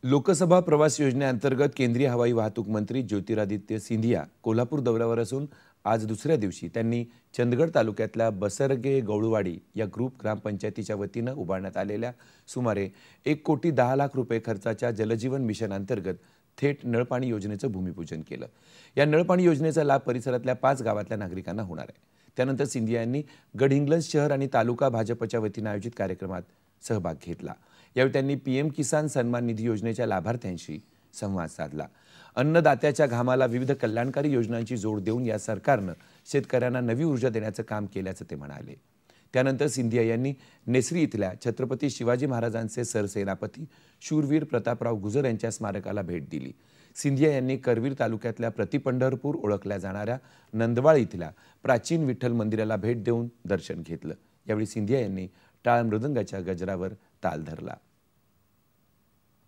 लोकसभा प्रवास योजनेअंतर्गत केंद्रीय हवाई वाहतूक मंत्री ज्योतिरादित्य सिंधिया कोल्हापूर दौऱ्यावर असून आज दुसऱ्या दिवशी त्यांनी चंदगड तालुक्यातल्या बसरगे गवळवाडी या ग्रुप ग्रामपंचायतीच्या वतीनं उभारण्यात आलेल्या सुमारे 1,10,00,000 रुपये खर्चाच्या जलजीवन मिशन अंतर्गत थेट नळपाणी योजनेचं भूमिपूजन केलं। या नळपाणी योजनेचा लाभ परिसरातल्या 5 गावातल्या नागरिकांना होणार आहे। त्यानंतर सिंधिया यांनी गडहिंग्लज शहर आणि तालुका भाजपच्या वतीनं आयोजित कार्यक्रमात सहभाग घेतला। यावेळी त्यांनी पीएम किसान सन्मान निधी योजनेच्या लाभार्थ्यांशी संवाद साधला। अन्नदात्याच्या घामाला विविध कल्याणकारी योजनांची जोड देऊन या सरकारनं शेतकऱ्यांना नवी ऊर्जा देण्याचं काम केल्याचं ते म्हणाले। त्यानंतर सिंधिया यांनी नेसरी इथल्या छत्रपती शिवाजी महाराजांचे सरसेनापती शूरवीर प्रतापराव गुजर यांच्या स्मारकाला भेट दिली। सिंधिया यांनी करवीर तालुक्यातल्या प्रतिपंढरपूर ओळखल्या जाणाऱ्या नंदवाळ इथल्या प्राचीन विठ्ठल मंदिराला भेट देऊन दर्शन घेतलं। यावेळी सिंधिया यांनी टाळ मृदंगाच्या गजरावर ताल धरला।